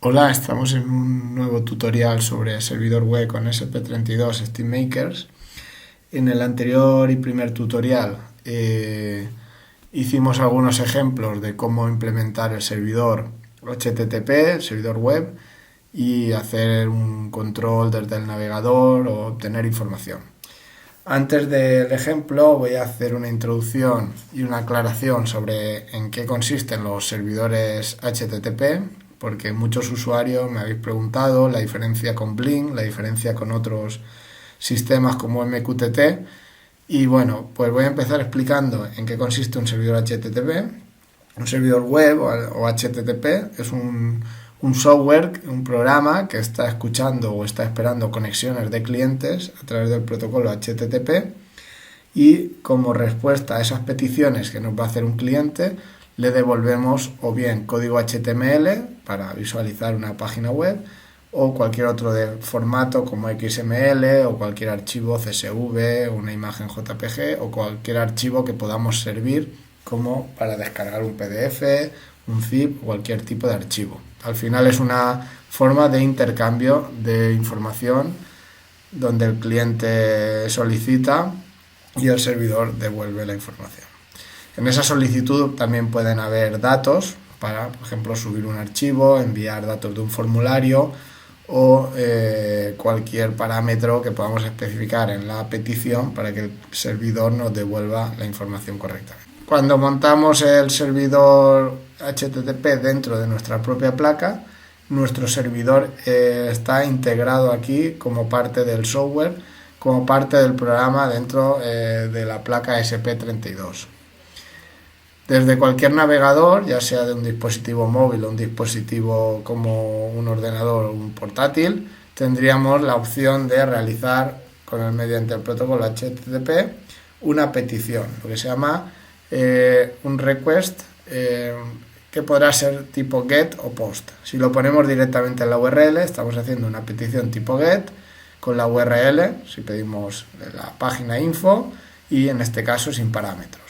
Hola, estamos en un nuevo tutorial sobre servidor web con SP32 SteamMakers. En el anterior y primer tutorial hicimos algunos ejemplos de cómo implementar el servidor HTTP, el servidor web, y hacer un control desde el navegador o obtener información. Antes del ejemplo voy a hacer una introducción y una aclaración sobre en qué consisten los servidores HTTP, porque muchos usuarios me habéis preguntado la diferencia con Blink, la diferencia con otros sistemas como MQTT. Y bueno, pues voy a empezar explicando en qué consiste un servidor HTTP. Un servidor web o HTTP es un software, un programa que está escuchando o está esperando conexiones de clientes a través del protocolo HTTP, y como respuesta a esas peticiones que nos va a hacer un cliente, le devolvemos o bien código HTML para visualizar una página web o cualquier otro de formato como XML o cualquier archivo CSV, una imagen JPG o cualquier archivo que podamos servir como para descargar un PDF, un zip o cualquier tipo de archivo. Al final es una forma de intercambio de información donde el cliente solicita y el servidor devuelve la información. En esa solicitud también pueden haber datos para, por ejemplo, subir un archivo, enviar datos de un formulario o cualquier parámetro que podamos especificar en la petición para que el servidor nos devuelva la información correctamente. Cuando montamos el servidor HTTP dentro de nuestra propia placa, nuestro servidor está integrado aquí como parte del software, como parte del programa dentro de la placa SP32. Desde cualquier navegador, ya sea de un dispositivo móvil o un dispositivo como un ordenador o un portátil, tendríamos la opción de realizar mediante el protocolo HTTP una petición, lo que se llama un request, que podrá ser tipo GET o POST. Si lo ponemos directamente en la URL, estamos haciendo una petición tipo GET con la URL, si pedimos la página info, y en este caso sin parámetros.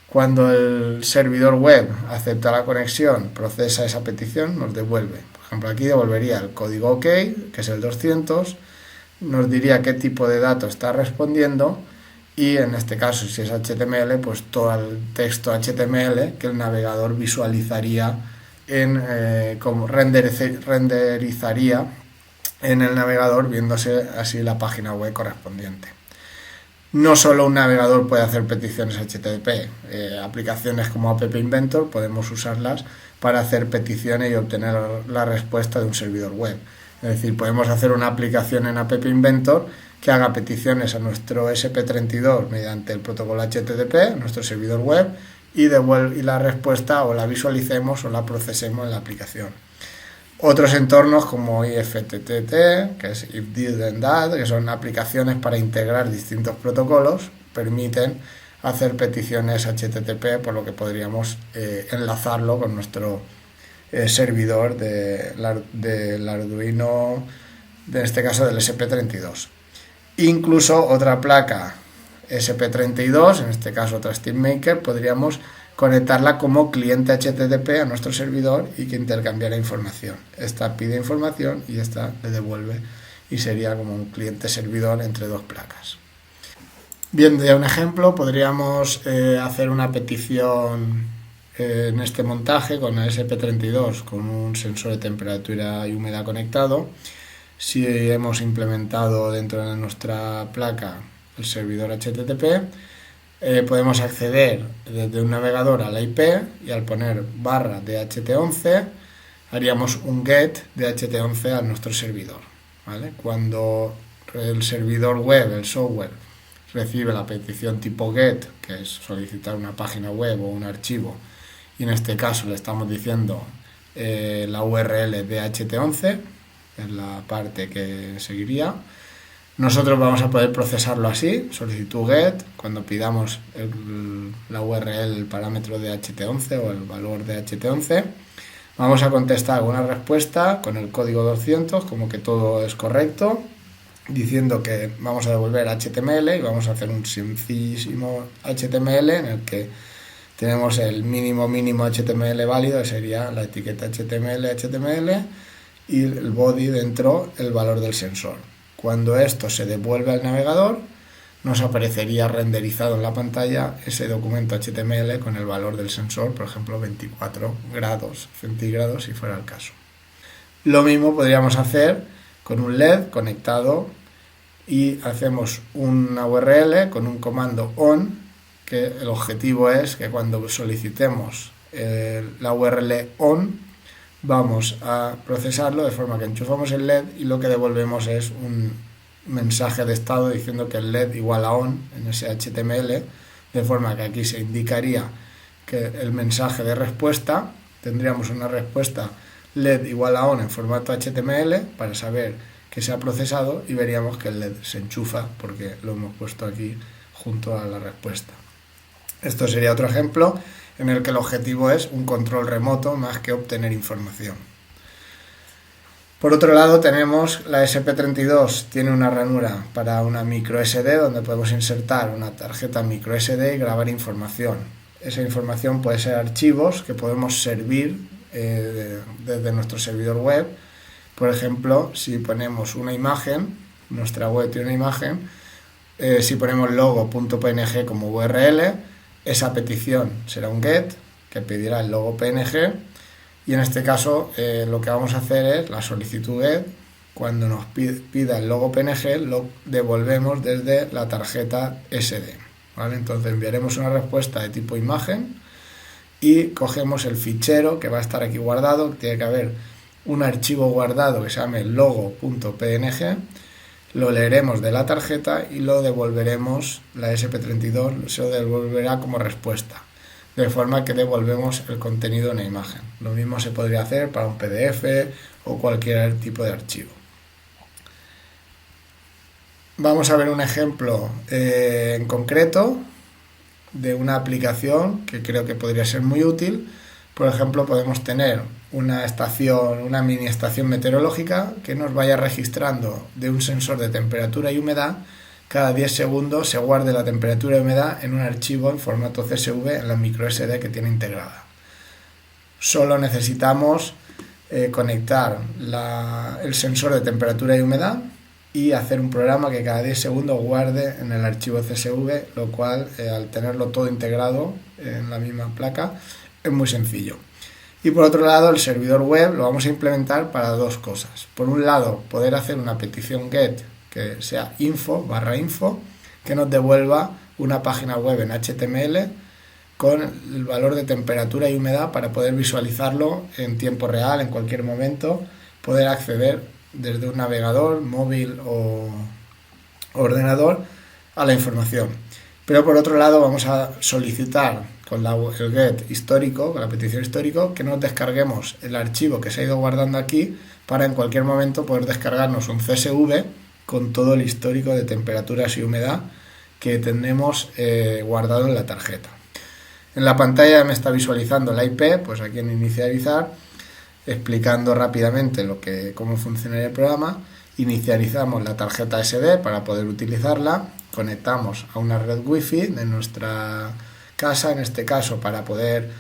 Cuando el servidor web acepta la conexión, procesa esa petición, nos devuelve. Por ejemplo, aquí devolvería el código OK, que es el 200, nos diría qué tipo de datos está respondiendo y en este caso, si es HTML, pues todo el texto HTML que el navegador visualizaría como renderizaría en el navegador, viéndose así la página web correspondiente. No solo un navegador puede hacer peticiones HTTP, aplicaciones como App Inventor podemos usarlas para hacer peticiones y obtener la respuesta de un servidor web. Es decir, podemos hacer una aplicación en App Inventor que haga peticiones a nuestro SP32 mediante el protocolo HTTP, nuestro servidor web, y la respuesta o la visualicemos o la procesemos en la aplicación. Otros entornos como IFTTT, que es If This Then That, que son aplicaciones para integrar distintos protocolos, permiten hacer peticiones HTTP, por lo que podríamos enlazarlo con nuestro servidor del Arduino, en este caso del SP32. Incluso otra placa SP32, en este caso otra SteamMaker, podríamos conectarla como cliente HTTP a nuestro servidor y que intercambiara información. Esta pide información y esta le devuelve, y sería como un cliente-servidor entre dos placas. Viendo ya un ejemplo, podríamos hacer una petición en este montaje con el SP32 con un sensor de temperatura y humedad conectado. Si hemos implementado dentro de nuestra placa el servidor HTTP, podemos acceder desde un navegador a la IP y al poner barra DHT11 haríamos un GET DHT11 a nuestro servidor, ¿vale? Cuando el servidor web, el software, recibe la petición tipo GET, que es solicitar una página web o un archivo, y en este caso le estamos diciendo la URL DHT11, es la parte que seguiría. Nosotros vamos a poder procesarlo así, solicitud GET, cuando pidamos la URL, el parámetro de HT11 o el valor de HT11. Vamos a contestar una respuesta con el código 200, como que todo es correcto, diciendo que vamos a devolver HTML y vamos a hacer un sencillísimo HTML en el que tenemos el mínimo HTML válido, que sería la etiqueta HTML, y el body dentro el valor del sensor. Cuando esto se devuelve al navegador, nos aparecería renderizado en la pantalla ese documento HTML con el valor del sensor, por ejemplo 24 grados centígrados si fuera el caso. Lo mismo podríamos hacer con un LED conectado y hacemos una URL con un comando on, que el objetivo es que cuando solicitemos la URL on vamos a procesarlo de forma que enchufamos el LED y lo que devolvemos es un mensaje de estado diciendo que el LED igual a on en ese HTML, de forma que aquí se indicaría que el mensaje de respuesta, tendríamos una respuesta LED igual a on en formato HTML para saber que se ha procesado y veríamos que el LED se enchufa porque lo hemos puesto aquí junto a la respuesta. Esto sería otro ejemplo en el que el objetivo es un control remoto más que obtener información. Por otro lado tenemos la SP32, tiene una ranura para una micro SD donde podemos insertar una tarjeta micro SD y grabar información. Esa información puede ser archivos que podemos servir desde nuestro servidor web. Por ejemplo, si ponemos una imagen, nuestra web tiene una imagen, si ponemos logo.png como URL, esa petición será un get que pedirá el logo PNG y en este caso lo que vamos a hacer es la solicitud get. Cuando nos pida el logo PNG lo devolvemos desde la tarjeta SD, ¿vale? Entonces enviaremos una respuesta de tipo imagen y cogemos el fichero que va a estar aquí guardado. Tiene que haber un archivo guardado que se llame logo.png, lo leeremos de la tarjeta y lo devolveremos, la SP32 se lo devolverá como respuesta, de forma que devolvemos el contenido de una imagen. Lo mismo se podría hacer para un PDF o cualquier tipo de archivo. Vamos a ver un ejemplo en concreto de una aplicación que creo que podría ser muy útil. Por ejemplo, podemos tener una mini estación meteorológica que nos vaya registrando de un sensor de temperatura y humedad. Cada 10 segundos se guarde la temperatura y humedad en un archivo en formato CSV en la micro SD que tiene integrada. Solo necesitamos conectar el sensor de temperatura y humedad y hacer un programa que cada 10 segundos guarde en el archivo CSV, lo cual al tenerlo todo integrado en la misma placa es muy sencillo. Y por otro lado, el servidor web lo vamos a implementar para dos cosas. Por un lado, poder hacer una petición GET que sea info, que nos devuelva una página web en HTML con el valor de temperatura y humedad para poder visualizarlo en tiempo real, en cualquier momento, poder acceder desde un navegador, móvil o ordenador a la información. Pero por otro lado vamos a solicitar con el get histórico, con la petición histórico, que nos descarguemos el archivo que se ha ido guardando aquí para en cualquier momento poder descargarnos un CSV con todo el histórico de temperaturas y humedad que tenemos guardado en la tarjeta. En la pantalla me está visualizando la IP, pues aquí en inicializar, explicando rápidamente cómo funcionaría el programa. Inicializamos la tarjeta SD para poder utilizarla, conectamos a una red Wi-Fi de nuestra casa, en este caso para poder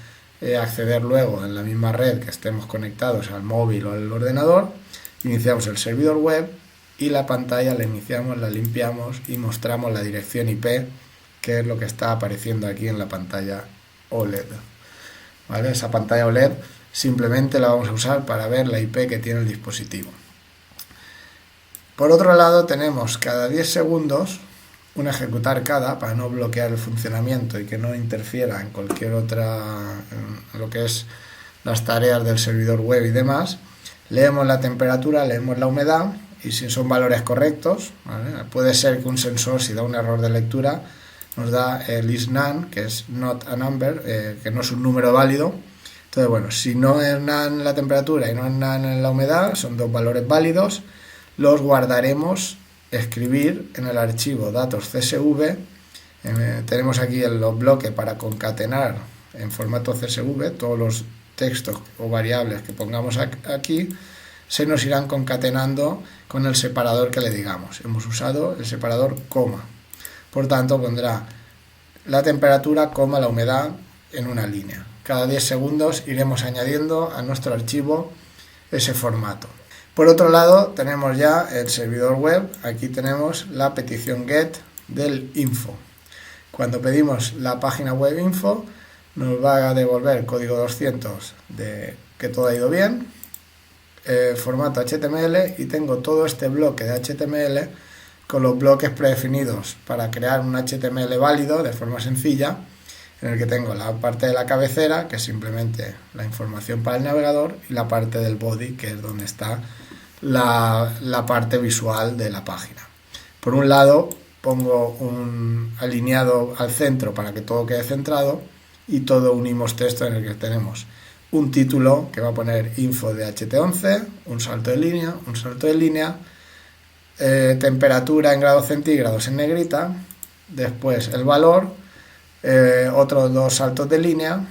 acceder luego en la misma red que estemos conectados al móvil o al ordenador. Iniciamos el servidor web y la pantalla la iniciamos, la limpiamos y mostramos la dirección IP, que es lo que está apareciendo aquí en la pantalla OLED. ¿Vale? Esa pantalla OLED simplemente la vamos a usar para ver la IP que tiene el dispositivo. Por otro lado tenemos cada 10 segundos un ejecutar cada para no bloquear el funcionamiento y que no interfiera en cualquier otra, en lo que es las tareas del servidor web y demás. Leemos la temperatura, leemos la humedad y si son valores correctos, ¿vale? Puede ser que un sensor, si da un error de lectura, nos da el is none, que es not a number, que no es un número válido. Entonces, bueno, si no es none la temperatura y no es none en la humedad, son dos valores válidos, los guardaremos, escribir en el archivo datos CSV. Tenemos aquí los bloques para concatenar en formato CSV, todos los textos o variables que pongamos aquí se nos irán concatenando con el separador que le digamos. Hemos usado el separador coma. Por tanto, pondrá la temperatura, coma, la humedad en una línea. Cada 10 segundos iremos añadiendo a nuestro archivo ese formato. Por otro lado, tenemos ya el servidor web. Aquí tenemos la petición get del info. Cuando pedimos la página web info, nos va a devolver código 200 de que todo ha ido bien, formato HTML, y tengo todo este bloque de HTML con los bloques predefinidos para crear un HTML válido de forma sencilla, en el que tengo la parte de la cabecera, que es simplemente la información para el navegador, y la parte del body, que es donde está la parte visual de la página. Por un lado, pongo un alineado al centro para que todo quede centrado, y todo unimos texto en el que tenemos un título que va a poner info de HT11, un salto de línea, temperatura en grados centígrados en negrita, después el valor, otros 2 saltos de línea,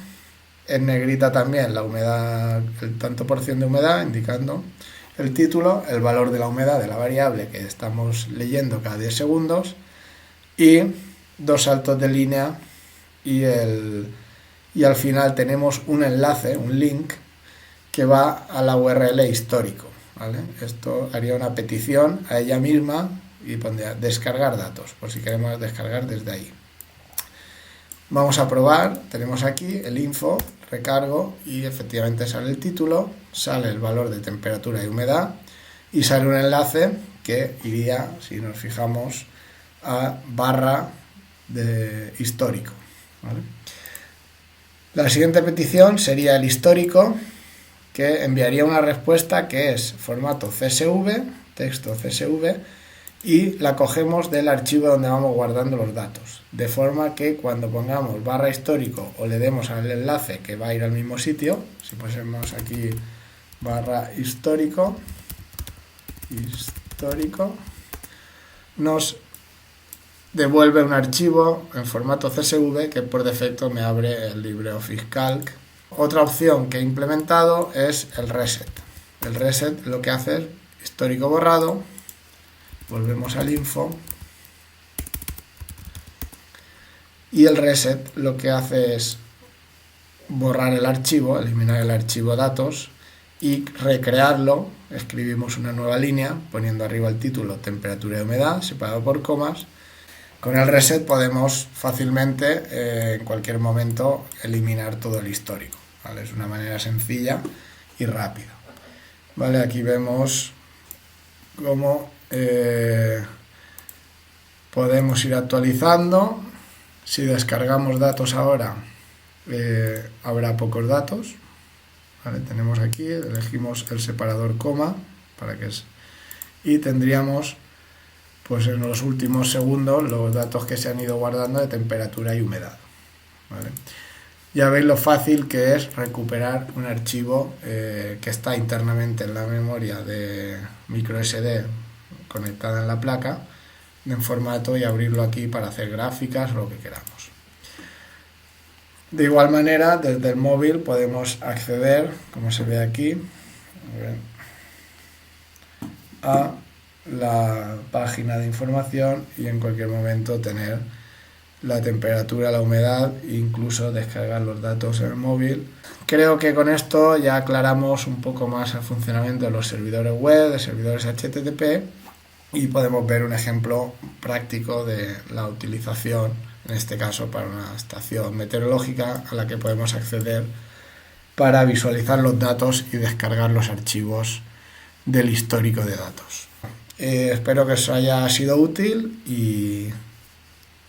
en negrita también la humedad, el tanto por ciento de humedad, indicando el título, el valor de la humedad de la variable que estamos leyendo cada 10 segundos, y 2 saltos de línea, y al final tenemos un enlace, un link, que va a la URL histórico, ¿vale? Esto haría una petición a ella misma y pondría descargar datos, por si queremos descargar desde ahí. Vamos a probar, tenemos aquí el info, recargo, y efectivamente sale el título, sale el valor de temperatura y humedad, y sale un enlace que iría, si nos fijamos, a barra de histórico, ¿vale? La siguiente petición sería el histórico, que enviaría una respuesta que es formato CSV, texto CSV, y la cogemos del archivo donde vamos guardando los datos, de forma que cuando pongamos barra histórico o le demos al enlace que va a ir al mismo sitio, si pusiéramos aquí barra histórico, nos devuelve un archivo en formato CSV que por defecto me abre el LibreOffice Calc. Otra opción que he implementado es el reset. El reset lo que hace es histórico borrado, volvemos al info, y el reset lo que hace es borrar el archivo, eliminar el archivo datos y recrearlo. Escribimos una nueva línea poniendo arriba el título temperatura y humedad separado por comas. Con el reset podemos fácilmente, en cualquier momento, eliminar todo el histórico, ¿vale? Es una manera sencilla y rápida, ¿vale? Aquí vemos cómo podemos ir actualizando. Si descargamos datos ahora, habrá pocos datos, ¿vale? Tenemos aquí, elegimos el separador coma y tendríamos, pues en los últimos segundos, los datos que se han ido guardando de temperatura y humedad, ¿vale? Ya veis lo fácil que es recuperar un archivo que está internamente en la memoria de microSD conectada en la placa en formato, y abrirlo aquí para hacer gráficas o lo que queramos. De igual manera, desde el móvil podemos acceder, como se ve aquí, a la página de información y en cualquier momento tener la temperatura, la humedad e incluso descargar los datos en el móvil. Creo que con esto ya aclaramos un poco más el funcionamiento de los servidores web, de servidores HTTP, y podemos ver un ejemplo práctico de la utilización, en este caso para una estación meteorológica a la que podemos acceder para visualizar los datos y descargar los archivos del histórico de datos. Espero que eso haya sido útil, y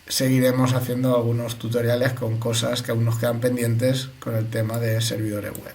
seguiremos haciendo algunos tutoriales con cosas que aún nos quedan pendientes con el tema de servidores web.